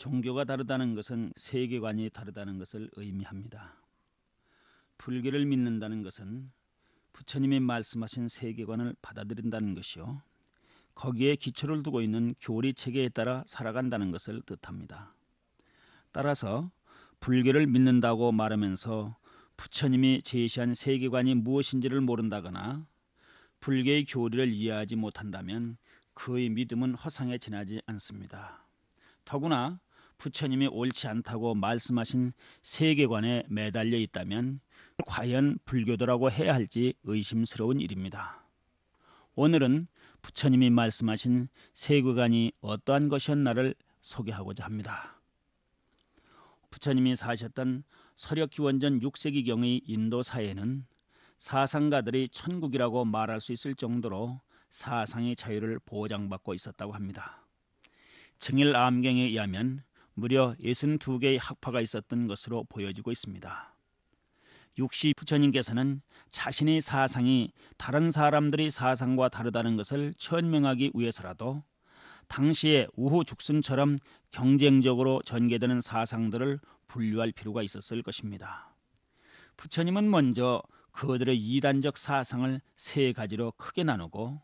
종교가 다르다는 것은 세계관이 다르다는 것을 의미합니다. 불교를 믿는다는 것은 부처님이 말씀하신 세계관을 받아들인다는 것이요, 거기에 기초를 두고 있는 교리 체계에 따라 살아간다는 것을 뜻합니다. 따라서 불교를 믿는다고 말하면서 부처님이 제시한 세계관이 무엇인지를 모른다거나 불교의 교리를 이해하지 못한다면 그의 믿음은 허상에 지나지 않습니다. 더구나 부처님이 옳지 않다고 말씀하신 세계관에 매달려 있다면 과연 불교도라고 해야 할지 의심스러운 일입니다. 오늘은 부처님이 말씀하신 세계관이 어떠한 것이었나를 소개하고자 합니다. 부처님이 사셨던 서력기원전 6세기경의 인도 사회는 사상가들이 천국이라고 말할 수 있을 정도로 사상의 자유를 보장받고 있었다고 합니다. 증일암경에 의하면 무려 62개의 학파가 있었던 것으로 보여지고 있습니다. 육시 부처님께서는 자신의 사상이 다른 사람들의 사상과 다르다는 것을 천명하기 위해서라도 당시에 우후 죽순처럼 경쟁적으로 전개되는 사상들을 분류할 필요가 있었을 것입니다. 부처님은 먼저 그들의 이단적 사상을 세 가지로 크게 나누고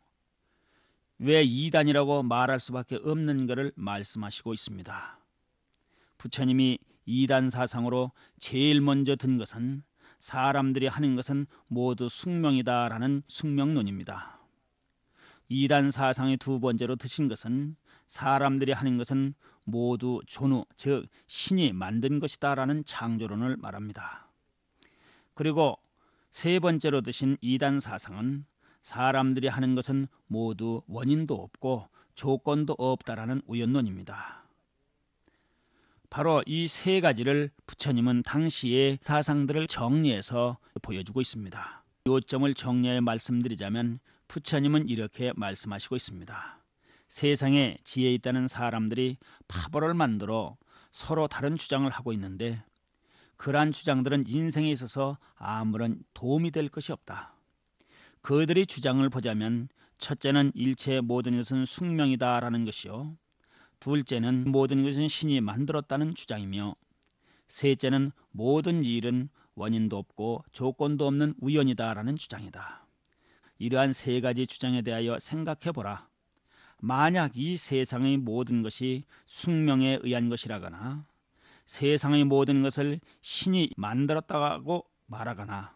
왜 이단이라고 말할 수밖에 없는 것을 말씀하시고 있습니다. 부처님이 이단 사상으로 제일 먼저 든 것은 사람들이 하는 것은 모두 숙명이다라는 숙명론입니다. 이단 사상의 두 번째로 드신 것은 사람들이 하는 것은 모두 존우, 즉 신이 만든 것이다라는 창조론을 말합니다. 그리고 세 번째로 드신 이단 사상은 사람들이 하는 것은 모두 원인도 없고 조건도 없다라는 우연론입니다. 바로 이 세 가지를 부처님은 당시의 사상들을 정리해서 보여주고 있습니다. 요점을 정리해 말씀드리자면 부처님은 이렇게 말씀하시고 있습니다. 세상에 지혜 있다는 사람들이 파벌을 만들어 서로 다른 주장을 하고 있는데 그러한 주장들은 인생에 있어서 아무런 도움이 될 것이 없다. 그들의 주장을 보자면 첫째는 일체의 모든 것은 숙명이다라는 것이요, 둘째는 모든 것은 신이 만들었다는 주장이며 셋째는 모든 일은 원인도 없고 조건도 없는 우연이다라는 주장이다. 이러한 세 가지 주장에 대하여 생각해보라. 만약 이 세상의 모든 것이 숙명에 의한 것이라거나 세상의 모든 것을 신이 만들었다고 말하거나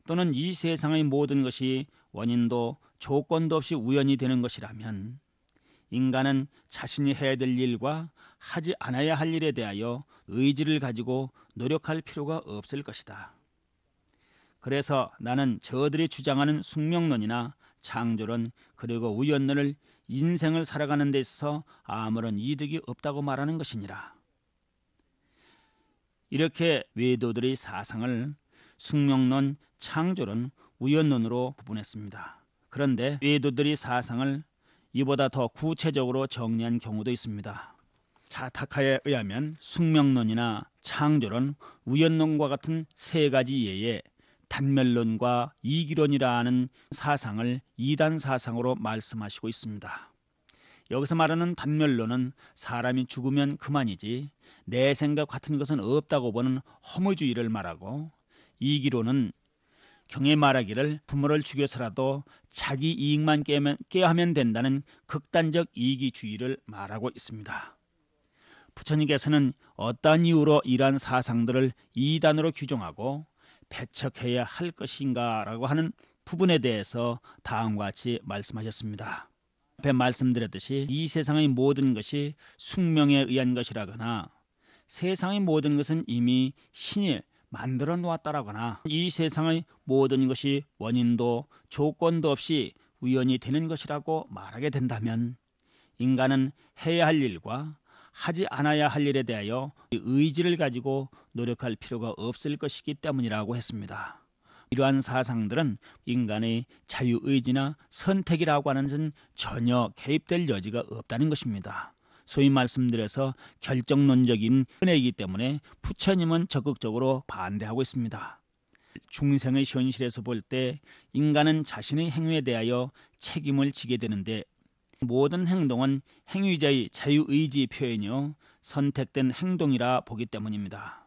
또는 이 세상의 모든 것이 원인도 조건도 없이 우연이 되는 것이라면 인간은 자신이 해야 될 일과 하지 않아야 할 일에 대하여 의지를 가지고 노력할 필요가 없을 것이다. 그래서 나는 저들이 주장하는 숙명론이나 창조론 그리고 우연론을 인생을 살아가는 데 있어서 아무런 이득이 없다고 말하는 것이니라. 이렇게 외도들의 사상을 숙명론, 창조론, 우연론으로 구분했습니다. 그런데 외도들의 사상을 이보다 더 구체적으로 정리한 경우도 있습니다. 자타카에 의하면 숙명론이나 창조론, 우연론과 같은 세 가지 예에 단멸론과 이기론이라 하는 사상을 이단 사상으로 말씀하시고 있습니다. 여기서 말하는 단멸론은 사람이 죽으면 그만이지 내 생각 같은 것은 없다고 보는 허무주의를 말하고, 이기론은 경에 말하기를 부모를 죽여서라도 자기 이익만 꾀하면 된다는 극단적 이기주의를 말하고 있습니다. 부처님께서는 어떠한 이유로 이러한 사상들을 이단으로 규정하고 배척해야 할 것인가라고 하는 부분에 대해서 다음과 같이 말씀하셨습니다. 앞에 말씀드렸듯이 이 세상의 모든 것이 숙명에 의한 것이라거나 세상의 모든 것은 이미 신이 만들어 놓았다라거나 이 세상의 모든 것이 원인도 조건도 없이 우연이 되는 것이라고 말하게 된다면 인간은 해야 할 일과 하지 않아야 할 일에 대하여 의지를 가지고 노력할 필요가 없을 것이기 때문이라고 했습니다. 이러한 사상들은 인간의 자유의지나 선택이라고 하는 것은 전혀 개입될 여지가 없다는 것입니다. 소위 말씀드려서 결정론적인 은혜이기 때문에 부처님은 적극적으로 반대하고 있습니다. 중생의 현실에서 볼 때 인간은 자신의 행위에 대하여 책임을 지게 되는데 모든 행동은 행위자의 자유의지 표현이요 선택된 행동이라 보기 때문입니다.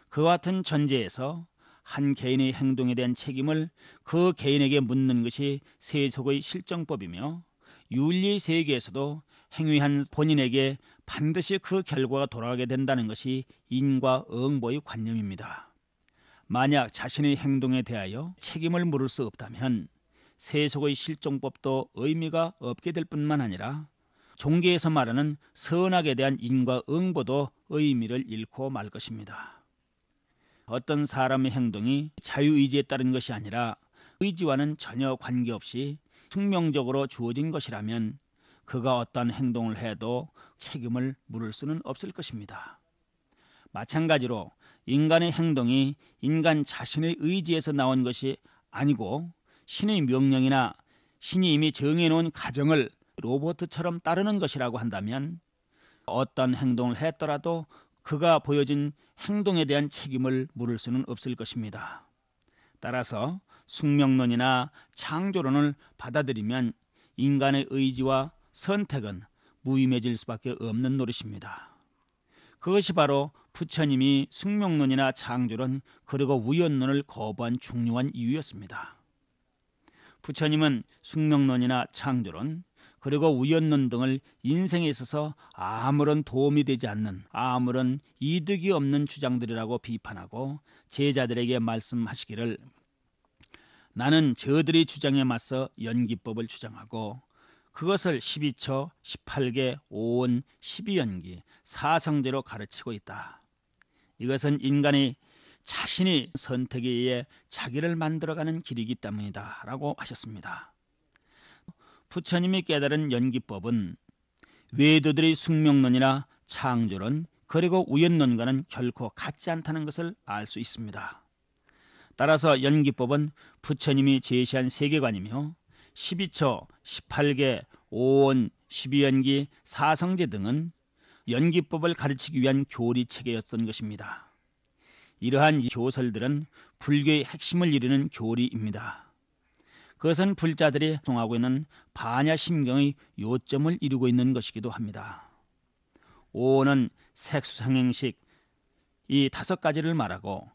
그와 같은 전제에서 한 개인의 행동에 대한 책임을 그 개인에게 묻는 것이 세속의 실정법이며 윤리 세계에서도 행위한 본인에게 반드시 그 결과가 돌아가게 된다는 것이 인과응보의 관념입니다. 만약 자신의 행동에 대하여 책임을 물을 수 없다면 세속의 실정법도 의미가 없게 될 뿐만 아니라 종교에서 말하는 선악에 대한 인과응보도 의미를 잃고 말 것입니다. 어떤 사람의 행동이 자유의지에 따른 것이 아니라 의지와는 전혀 관계없이 숙명적으로 주어진 것이라면 그가 어떤 행동을 해도 책임을 물을 수는 없을 것입니다. 마찬가지로 인간의 행동이 인간 자신의 의지에서 나온 것이 아니고 신의 명령이나 신이 이미 정해놓은 가정을 로봇처럼 따르는 것이라고 한다면 어떤 행동을 했더라도 그가 보여준 행동에 대한 책임을 물을 수는 없을 것입니다. 따라서 숙명론이나 창조론을 받아들이면 인간의 의지와 선택은 무의미해질 수밖에 없는 노릇입니다. 그것이 바로 부처님이 숙명론이나 창조론 그리고 우연론을 거부한 중요한 이유였습니다. 부처님은 숙명론이나 창조론 그리고 우연론 등을 인생에 있어서 아무런 도움이 되지 않는 아무런 이득이 없는 주장들이라고 비판하고 제자들에게 말씀하시기를 나는 저들의 주장에 맞서 연기법을 주장하고 그것을 12처, 18계, 5원, 12연기, 사성제로 가르치고 있다. 이것은 인간이 자신이 선택에 의해 자기를 만들어가는 길이기 때문이다 라고 하셨습니다. 부처님이 깨달은 연기법은 외도들의 숙명론이나 창조론 그리고 우연론과는 결코 같지 않다는 것을 알 수 있습니다. 따라서 연기법은 부처님이 제시한 세계관이며 12처, 18계, 5원, 12연기, 사성제 등은 연기법을 가르치기 위한 교리체계였던 것입니다. 이러한 교설들은 불교의 핵심을 이루는 교리입니다. 그것은 불자들이 활동하고 있는 반야심경의 요점을 이루고 있는 것이기도 합니다. 5원은 색수상행식 이 5가지를 말하고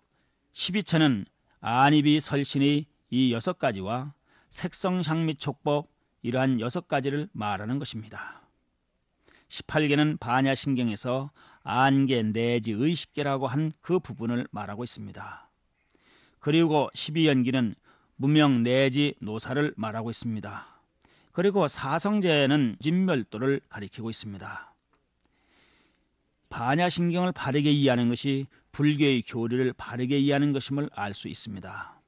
12처는 안입이 설신의 이 6가지와 색성향미촉법 이러한 6가지를 말하는 것입니다. 18개는 반야신경에서 안계 내지 의식계라고 한 그 부분을 말하고 있습니다. 그리고 12연기는 무명 내지 노사를 말하고 있습니다. 그리고 사성제는 진멸도를 가리키고 있습니다. 반야신경을 바르게 이해하는 것이 불교의 교리를 바르게 이해하는 것임을 알 수 있습니다.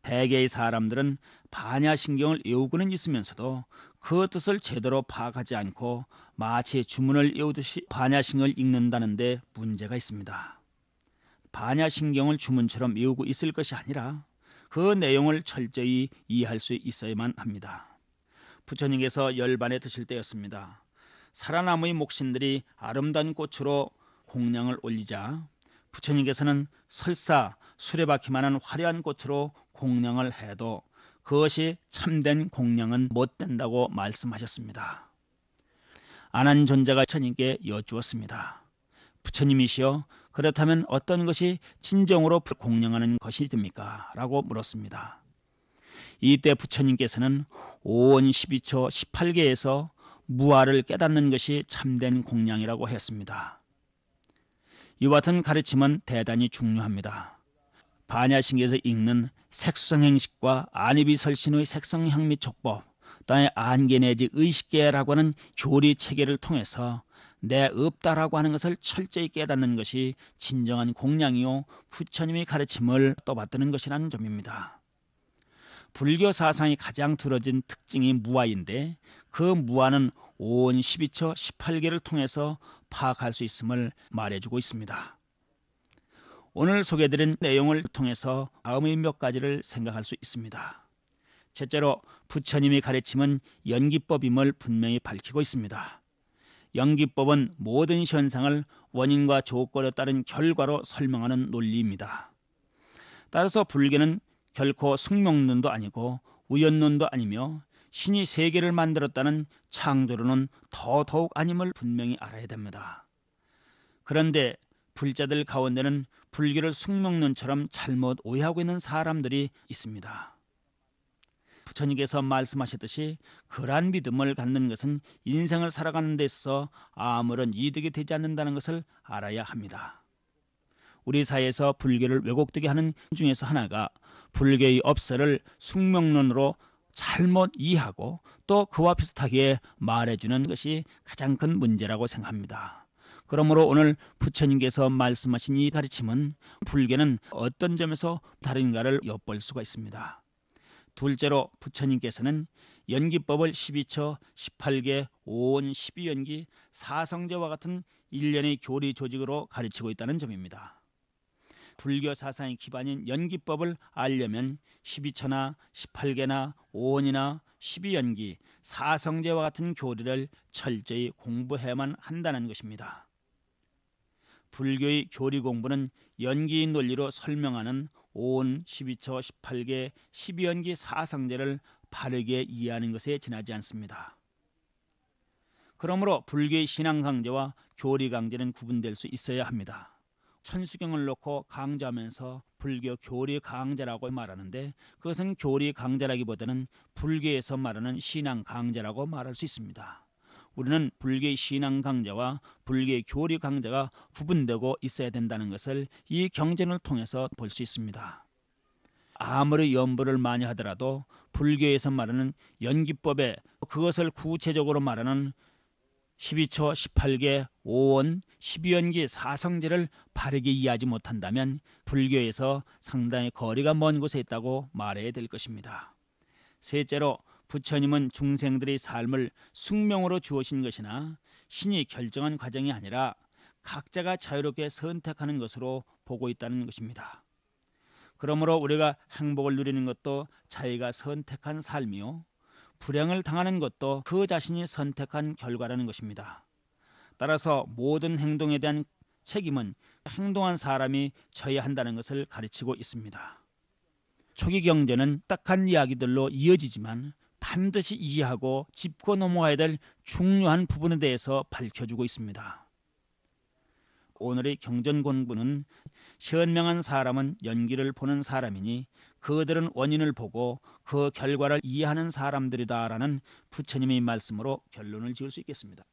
대개의 사람들은 반야신경을 외우고는 있으면서도 그 뜻을 제대로 파악하지 않고 마치 주문을 외우듯이 반야신경을 읽는다는 데 문제가 있습니다. 반야신경을 주문처럼 외우고 있을 것이 아니라 그 내용을 철저히 이해할 수 있어야만 합니다. 부처님께서 열반에 드실 때였습니다. 살아나무의 목신들이 아름다운 꽃으로 공양을 올리자 부처님께서는 설사 수레바퀴만한 화려한 꽃으로 공양을 해도 그것이 참된 공양은 못 된다고 말씀하셨습니다. 안한 존자가 부처님께 여쭈었습니다. 부처님이시여 그렇다면 어떤 것이 진정으로 공양하는 것이 됩니까? 라고 물었습니다. 이때 부처님께서는 5원 12처 18계에서 무아를 깨닫는 것이 참된 공양이라고 했습니다. 이와 같은 가르침은 대단히 중요합니다. 반야신경에서 읽는 색성행식과 안입이설신의 색성향미촉법, 또한 안계 내지 의식계라고 하는 교리체계를 통해서 내 없다라고 하는 것을 철저히 깨닫는 것이 진정한 공양이요 부처님의 가르침을 떠받드는 것이라는 점입니다. 불교 사상이 가장 두려진 특징이 무아인데 그 무아는 5원 12처 18계를 통해서 파악할 수 있음을 말해주고 있습니다. 오늘 소개해드린 내용을 통해서 다음의 몇 가지를 생각할 수 있습니다. 첫째로 부처님의 가르침은 연기법임을 분명히 밝히고 있습니다. 연기법은 모든 현상을 원인과 조건에 따른 결과로 설명하는 논리입니다. 따라서 불교는 결코 숙명론도 아니고 우연론도 아니며 신이 세계를 만들었다는 창조론은 더더욱 아님을 분명히 알아야 됩니다. 그런데 불자들 가운데는 불교를 숙명론처럼 잘못 오해하고 있는 사람들이 있습니다. 부처님께서 말씀하셨듯이 그러한 믿음을 갖는 것은 인생을 살아가는 데 있어서 아무런 이득이 되지 않는다는 것을 알아야 합니다. 우리 사회에서 불교를 왜곡되게 하는 중에서 하나가 불교의 업설을 숙명론으로 잘못 이해하고 또 그와 비슷하게 말해주는 것이 가장 큰 문제라고 생각합니다. 그러므로 오늘 부처님께서 말씀하신 이 가르침은 불교는 어떤 점에서 다른가를 엿볼 수가 있습니다. 둘째로 부처님께서는 연기법을 12처, 18개, 5온, 12연기, 사성제와 같은 일련의 교리 조직으로 가르치고 있다는 점입니다. 불교 사상의 기반인 연기법을 알려면 12처나 18개나 5원이나 12연기, 사성제와 같은 교리를 철저히 공부해야만 한다는 것입니다. 불교의 교리 공부는 연기의 논리로 설명하는 5원, 12처, 18개, 12연기, 사성제를 바르게 이해하는 것에 지나지 않습니다. 그러므로 불교의 신앙 강제와 교리 강제는 구분될 수 있어야 합니다. 천수경을 놓고 강조하면서 불교 교리 강제라고 말하는데 그것은 교리 강제라기보다는 불교에서 말하는 신앙 강제라고 말할 수 있습니다. 우리는 불교의 신앙 강제와 불교의 교리 강제가 구분되고 있어야 된다는 것을 이 경전을 통해서 볼 수 있습니다. 아무리 연부를 많이 하더라도 불교에서 말하는 연기법에 그것을 구체적으로 말하는 12처, 18개, 5원, 12연기, 사성제를 바르게 이해하지 못한다면 불교에서 상당히 거리가 먼 곳에 있다고 말해야 될 것입니다. 셋째로 부처님은 중생들의 삶을 숙명으로 주어신 것이나 신이 결정한 과정이 아니라 각자가 자유롭게 선택하는 것으로 보고 있다는 것입니다. 그러므로 우리가 행복을 누리는 것도 자기가 선택한 삶이요, 불행을 당하는 것도 그 자신이 선택한 결과라는 것입니다. 따라서 모든 행동에 대한 책임은 행동한 사람이 져야 한다는 것을 가르치고 있습니다. 초기 경제는 딱한 이야기들로 이어지지만 반드시 이해하고 짚고 넘어가야 될 중요한 부분에 대해서 밝혀주고 있습니다. 오늘의 경전 공부는 현명한 사람은 연기를 보는 사람이니 그들은 원인을 보고 그 결과를 이해하는 사람들이다라는 부처님의 말씀으로 결론을 지을 수 있겠습니다.